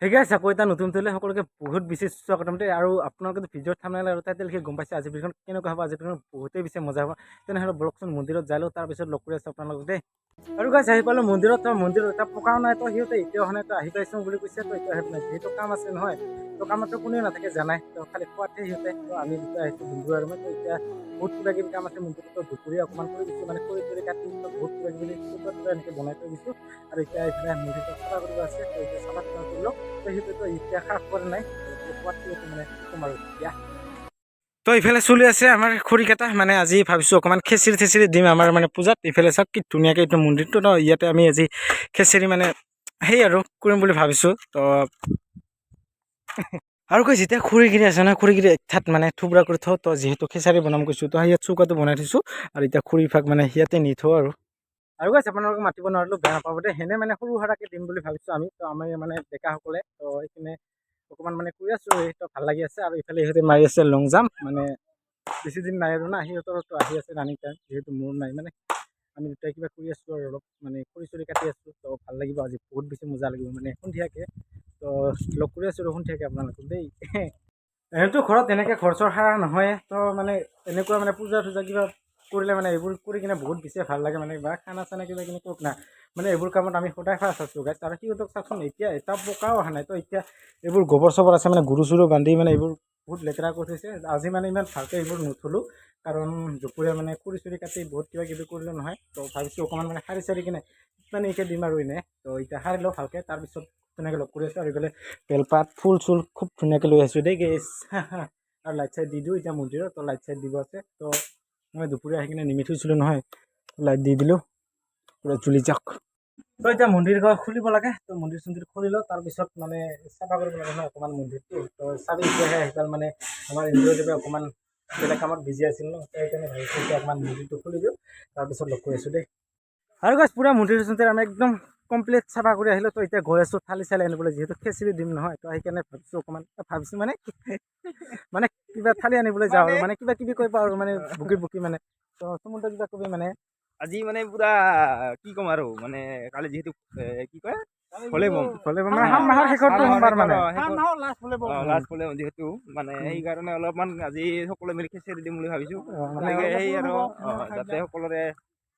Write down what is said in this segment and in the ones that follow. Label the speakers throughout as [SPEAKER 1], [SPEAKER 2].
[SPEAKER 1] সেই গাইছ আকৌ এটা নতুন তুলিলে সকলোকে বহুত বেছি স্বাগতম দেই আৰু আপোনালোকে ভিডিঅ'ত থামনেল আৰু টাইটেলকে গম পাইছে আজি ভিডিঅ'খন কেনেকুৱা হ'ব আজি ভিডিঅ'খন বহুতেই বেছি মজা হ'ব তেনেহ'লে বলকচোন মন্দিৰত যাই লওঁ তাৰপিছত লগ কৰি আছোঁ আপোনালোকক দেই আৰু গাইছ আহি পালোঁ মন্দিৰত মন্দিৰত এটা পকাও নাই তো সিহঁতে এতিয়া অহা নাই তো আহি পাইছোঁ বুলি কৈছে তো এতিয়া আহি নাই যিহেতু কাম আছে নহয় তো কামতো কোনেও নাথাকে জানাই তো খালি খোৱাতহে সিহঁতে তো আমি যেতিয়া আহিছোঁ বন্ধু আৰু মই তো এতিয়া বহুত কিবা কিবি কাম আছে মন্দিৰত দুপৰীয়া অকণমান কৰি দিছোঁ মানে কৰি কাটি বহুত কিবা কিবি এনেকৈ বনাই থৈ দিছোঁ আৰু এতিয়া এইফালে মন্দিৰটো চাফা কৰিব আছে তো এতিয়া চাফা কৰি লওক তো সেইটোতো এতিয়া খাস কৰা নাই মানে কম আৰু এতিয়া তো ইফালে চলি আছে আমাৰ খৰিকেইটা মানে আজি ভাবিছোঁ অকণমান খেচিৰি দিম আমাৰ মানে পূজাত ইফালে চাওক কি ধুনীয়াকৈ এইটো মন্দিৰটো ন ইয়াতে আমি আজি খেচিৰি মানে সেই আৰু কৰিম বুলি ভাবিছোঁ তো আৰু কৈ যেতিয়া খৰিগিৰি আছে ন খৰিগিৰি ঠাত মানে থুবৰা কৰি থওঁ তো যিহেতু খেচাৰি বনাম কৈছোঁ তো ইয়াত চৌকাটো বনাই থৈছোঁ আৰু এতিয়া খৰি ভাগ মানে ইয়াতে নি থওঁ আৰু গাইছ আপোনালোকক মাতিব নোৱাৰিলোঁ বেয়া নাপাব দেই সেনে মানে সৰু সুৰাকৈ দিম বুলি ভাবিছোঁ আমি তো আমি মানে ডেকাসকলে তো সেইখিনি অকণমান মানে কৰি আছোঁ সেইটো ভাল লাগি আছে আৰু ইফালে সিহঁতে মাৰি আছে লং জাম্প মানে বেছি দিন নাই আৰু না সিহঁতৰতো আহি আছে ৰানিং টাইম যিহেতু মোৰ নাই মানে আমি দুটাই কিবা কৰি আছোঁ আৰু অলপ মানে খৰি চৰি কাটি আছোঁ তো ভাল লাগিব আজি বহুত বেছি মজা লাগিব মানে সন্ধিয়াকৈ তো লগ কৰি আছোঁ আৰু সন্ধিয়াকৈ আপোনালোকক দেই এনেতো ঘৰত এনেকৈ ঘৰ চৰ সাৰা নহয় তো মানে এনেকুৱা মানে পূজা চূজা কিবা কৰিলে মানে এইবোৰ কৰি কিনে বহুত বেছি ভাল লাগে মানে বা খানা চানা কিবা কিনি কওক না মানে এইবোৰ কামত আমি সদায় ফাৰ্ষ্ট আছোঁ গাইছ আৰু সিহঁতক চাওকচোন এতিয়া এটা পকাও অহা নাই তো এতিয়া এইবোৰ গোবৰ চবৰ আছে মানে গৰু চৰু বান্ধি মানে এইবোৰ বহুত লেতেৰা কৰি থৈছে আজি মানে ইমান ভালকৈ এইবোৰ নুথলোঁ কাৰণ দুপৰীয়া মানে খৰি চৰি কাটি বহুত কিবা কিবি কৰিলে নহয় তো ভাবিছোঁ অকণমান মানে সাৰি চাৰি কিনে মানে এতিয়া দিম আৰু এনেই তো এতিয়া সাৰি লওঁ ভালকৈ তাৰপিছত তেনেকৈ লগ কৰি আছোঁ আৰু এইফালে বেলপাত ফুল চুল খুব ধুনীয়াকৈ লৈ আহিছোঁ দেই গেছ আৰু লাইট চাইট দি দিওঁ এতিয়া মন্দিৰত তো লাইট চাইট দিব আছে তো মই দুপৰীয়া আহি কিনে নিমি থৈছিলোঁ নহয় লাইট দি দিলোঁ পুৰা জ্বলি যাওক তো এতিয়া মন্দিৰ খুলিব লাগে তো মন্দিৰ চন্দিৰ খুলি লওঁ তাৰপিছত মানে চাফা কৰিব লাগে নহয় অকণমান মন্দিৰটো তো চাবি এতিয়াহে আহিপাল মানে আমাৰ ইন্দ্ৰদেৱে অকণমান বেলেগ কামত বিজি আছিল ন সেইকাৰণে ভাবিছোঁ এতিয়া অকণমান মন্দিৰটো খুলি দিওঁ তাৰপিছত লগ কৰি আছোঁ দেই আৰু গাইছ পুৰা মন্দিৰ চন্দিৰ আমি একদম কমপ্লিট চাফা কৰি আহিলোঁ তো এতিয়া গৈ আছোঁ থালি চালি আনিবলৈ যিহেতু খেচিৰি দিম নহয় তো সেইকাৰণে ভাবিছোঁ অকণমান ভাবিছোঁ মানে মানে কিবা থালি আনিবলৈ যাওঁ আৰু মানে কিবা কিবি কৈ পাওঁ আৰু মানে বুকি মানে তো তুমুলটা কিবা কবি মানে
[SPEAKER 2] আজি মানে পুৰা কি ক'ম আৰু মানে কালি যিহেতু কি কয় ফলে বম
[SPEAKER 1] মানে শাওণ মাহৰ শেষৰটো সোমবাৰ মানে
[SPEAKER 2] লাষ্ট ফলে বম যিহেতু মানে সেইকাৰণে অলপমান আজি সকলোৱে মিলি খেচিৰি দিম বুলি ভাবিছোঁ সেই আৰু যাতে সকলোৰে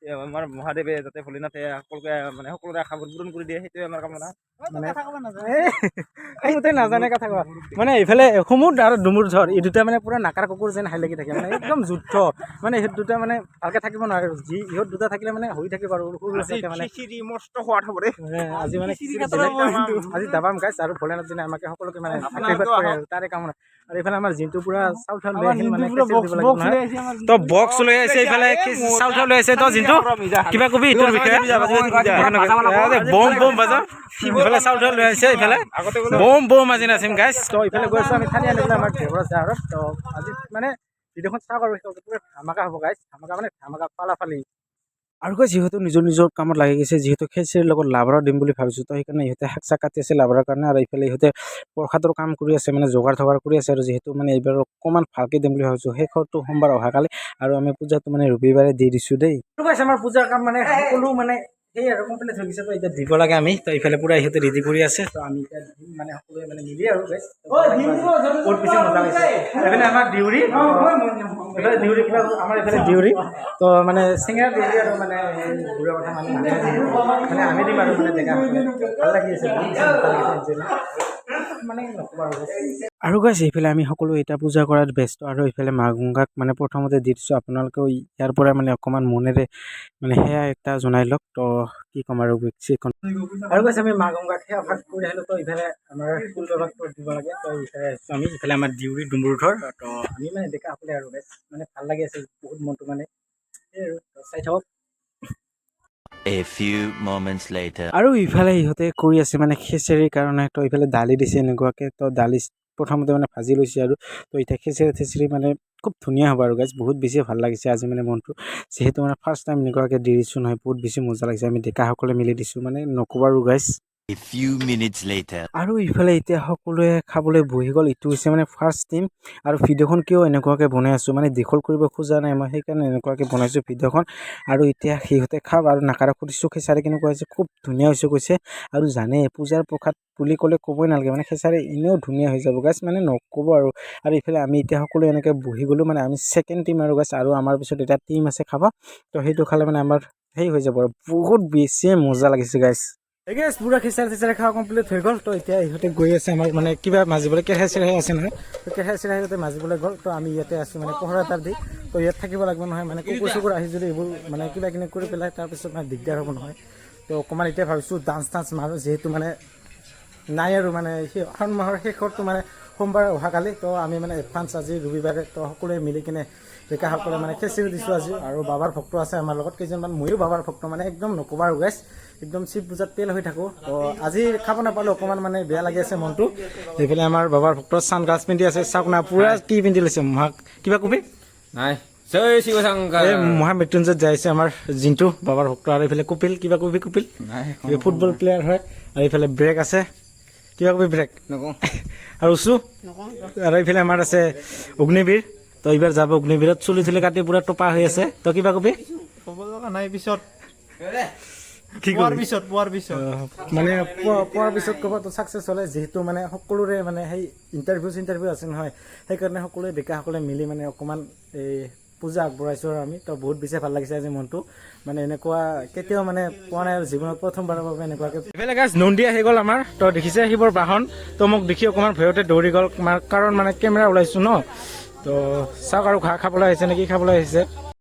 [SPEAKER 2] আমাৰ মহাদেৱে যাতে ভোলেনাথে সকলোকে মানে সকলোৰে আশাবোৰ পূৰণ কৰি দিয়ে সেইটোৱে আমাৰ কামনা
[SPEAKER 1] গোটেই নাজানে কথা কোৱা মানে এইফালে সমুদ্ৰ আৰু ডুমুৰ ঝড় এই দুটা মানে পুৰা নাকাৰ কুকুৰ যেন হাই লাগি থাকে মানে একদম যুদ্ধ মানে ইহঁত দুটা মানে ভালকৈ থাকিব নোৱাৰে যি ইহঁত দুটা থাকিলে মানে হৈ থাকিব আৰু মানে
[SPEAKER 2] মস্ত সোৱাদ হ'ব দেই
[SPEAKER 1] আজি মানে আজি দাবাম গাইছ আৰু ভোলেনাথ দিনা আমাকে সকলোকে মানে আৰু তাৰে কামনা আৰু এইফালে আমাৰ জিনটো পুৰা চাউল চাউল লৈ আহিল মানে তো বক্স লৈ আহিছে এইফালে চাউল চাউল লৈ আহিছে তো জিনটো কিবা কবি ইটোৰ বিষয়ে বম বম বাজা ইফালে চাউল চাউল লৈ আহিছে ইফালে বম আজি নাচিম গাইছ তো ইফালে গৈ আছোঁ আমি থালি আনিবলৈ আমাৰ দেৱৰ যাৰত তো আজি মানে ভিডিঅ'খন চাওক আৰু পুৰা ধামাকা হ'ব গাইছ ধামাকা মানে ধামাকা ফালাফালি আৰু কৈ যিহেতু নিজৰ কামত লাগি গৈছে যিহেতু খেচিৰ লগত লাবৰা দিম বুলি ভাবিছোঁ তো সেইকাৰণে ইহঁতে শাক চাক কাটি আছে লাবৰাৰ কাৰণে আৰু ইফালে ইহঁতে প্ৰসাদৰ কাম কৰি আছে মানে যোগাৰ থগাৰ কৰি আছে আৰু যিহেতু মানে এইবাৰ অকণমান ভালকৈ দিম বুলি ভাবিছোঁ শেষৰটো সোমবাৰ অহাকালি আৰু আমি পূজাটো মানে ৰবিবাৰে দি দিছোঁ দেই আমাৰ পূজাৰ কাম মানে সকলো মানে সেই আৰু কমপ্লিট হৈ গৈছে তো এতিয়া দিব লাগে আমি তো ইফালে পুৰা ইহঁতে ৰেডি কৰি আছে তো আমি এতিয়া দিম মানে সকলোৱে মানে মিলি আৰু বহুত বেছি মজা হৈছে এইফালে আমাৰ ডিউৰি এইফালে ডিউৰি আমাৰ এইফালে ডিউৰি তো মানে চিঙৰা ডিউৰি আৰু মানে বুঢ়া কথা মানে আমি দিম আৰু মানে ডেকা ভাল লাগি আছে মানে নক'বা আৰু গাইছে এইফালে আমি সকলো এতিয়া পূজা কৰাত ব্যস্ত আৰু এইফালে মা গংগাক মানে প্ৰথমতে দি দিছোঁ আপোনালোকেও ইয়াৰ পৰা মানে অকণমান মনেৰে মানে সেয়া এটা জনাই লওক তো কি ক'ম আৰু আৰু কৈছে আমি মা গংগাক সেয়া ভাগ কৰি আহিলোঁ তো ইফালে আমাৰ ফুল ভাগটো দিব লাগে তো ইফালে আহিছোঁ আমি ইফালে আমাৰ ডিউৰি ডুমুৰধৰ তো আমি মানে ডেকা সকলে আৰু বেছ মানে ভাল লাগি আছে বহুত মনটো মানে সেই আৰু চাই থাকক
[SPEAKER 3] A few moments later.
[SPEAKER 1] আৰু ইফালে ইহঁতে কৰি আছে মানে খেচেৰিৰ কাৰণে তো ইফালে দালি দিছে এনেকুৱাকৈ তো দালি প্ৰথমতে মানে ভাজি লৈছে আৰু তো এতিয়া খেচেৰি মানে খুব ধুনীয়া হ'ব আৰু গাইজ বহুত বেছি ভাল লাগিছে আজি মানে মনটো যিহেতু মানে ফাৰ্ষ্ট টাইম এনেকুৱাকৈ দি দিছোঁ নহয় বহুত বেছি মজা লাগিছে আমি ডেকাসকলে মিলি দিছোঁ মানে নক'বা আৰু guys
[SPEAKER 3] A few minutes later.
[SPEAKER 1] আৰু ইফালে এতিয়া সকলোৱে খাবলৈ বহি গ'ল এইটো হৈছে মানে ফাৰ্ষ্ট টাইম আৰু ভিডিঅ'খন কিয় এনেকুৱাকৈ বনাই আছোঁ মানে দীঘল কৰিব খোজা নাই মই সেইকাৰণে এনেকুৱাকৈ বনাইছোঁ ভিডিঅ'খন আৰু এতিয়া সিহঁতে খাওক আৰু নাকাৰক সুধিছোঁ খেচাৰি কেনেকুৱা হৈছে খুব ধুনীয়া হৈছে কৈছে আৰু জানে পূজাৰ প্ৰসাদ বুলি ক'লে ক'বই নালাগে মানে খেচাৰি এনেও ধুনীয়া হৈ যাব গাইছ মানে নক'ব আৰু ইফালে আমি এতিয়া সকলোৱে এনেকৈ বহি গ'লোঁ মানে আমি ছেকেণ্ড টিম আৰু গাইছ আৰু আমাৰ পিছত এটা টিম আছে খাব তো সেইটো খালে মানে আমাৰ সেই হৈ যাব আৰু বহুত বেছিয়ে মজা লাগিছে গাইছ এই গাইছ পুৰা খিচাৰি খাওয়া কমপ্লিট হৈ গ'ল তো এতিয়া ইহঁতে গৈ আছে আমাৰ মানে কিবা মাজিবলৈ কেৰাহী চেৰাহী আছে নহয় তো কেৰাহী চেৰাহী ইয়াতে মাজিবলৈ গ'ল তো আমি ইয়াতে আছোঁ মানে পহৰা এটাৰ দি তো ইয়াত থাকিব লাগিব নহয় মানে কুকুৰ চুকুৰ আহি যদি এইবোৰ মানে কিবা কিনি কৰি পেলাই তাৰপিছত মানে দিগদাৰ হ'ব নহয় তো অকণমান এতিয়া ভাবিছোঁ ডান্স মাৰোঁ যিহেতু মানে নাই আৰু মানে সেই শাওণ মাহৰ শেষৰটো মানে সোমবাৰে অহাকালি তো আমি মানে এডভান্স আজি ৰবিবাৰে তো সকলোৱে মিলি কিনে ডেকাসকলে মানে খেচিৰি দিছোঁ আজি আৰু বাবাৰ ভক্ত আছে আমাৰ লগত কেইজনমান ময়ো বাবাৰ ভক্ত মানে একদম নক'বা আৰু গাইছ একদম শিৱ পূজাত তেল হৈ থাকোঁ তো আজি খাব নাপালোঁ অকণমান মানে বেয়া লাগি আছে মনটো এইফালে আমাৰ বাবাৰ ভক্ত ছানগ্লাছ পিন্ধি আছে চাওক না পূৰা কি পিন্ধি লৈছে মহাক কিবা কবি
[SPEAKER 4] নাই জয় শিৱ শংকৰ
[SPEAKER 1] এই মহামৃত্যুঞ্জয়ত যাইছে আমাৰ জিন্তু বাবাৰ ভক্ত আৰু এইফালে কপিল কিবা কবি কপিল ফুটবল প্লেয়াৰ হয় আৰু এইফালে ব্ৰেক আছে কিবা কবি ব্ৰেক
[SPEAKER 4] নকওঁ
[SPEAKER 1] আৰু উচু আৰু এইফালে আমাৰ আছে অগ্নিবীৰ তো এইবাৰ যাব অগ্নিবীৰত চুলি কাটি পুৰা টপা হৈ আছে তো কিবা কবি
[SPEAKER 5] ক'ব লগা নাই পিছত
[SPEAKER 1] কি
[SPEAKER 5] পোৱাৰ
[SPEAKER 1] কবি
[SPEAKER 5] পিছত
[SPEAKER 1] মানে পোৱাৰ পিছত ক'ব তো ছাকচেছ হ'লে যিহেতু মানে সকলোৰে মানে সেই ইণ্টাৰভিউ আছে নহয় সেইকাৰণে সকলোৱে ডেকাসকলে মিলি মানে অকণমান এই পূজা আগবঢ়াইছোঁ আৰু আমি তো বহুত বেছি ভাল লাগিছে আজি মনটো মানে এনেকুৱা কেতিয়াও মানে পোৱা নাই আৰু জীৱনত প্ৰথমবাৰৰ বাবে এনেকুৱাকৈ এইফালে গাছ নন্দী আহি গ'ল আমাৰ তো দেখিছে শিৱৰ বাহন তো মোক দেখি অকণমান ভয়তে দৌৰি গ'ল কাৰণ মানে কেমেৰা ওলাইছোঁ ন তো চাওক আৰু ঘাঁহ খাবলৈ আহিছে নে কি খাবলৈ আহিছে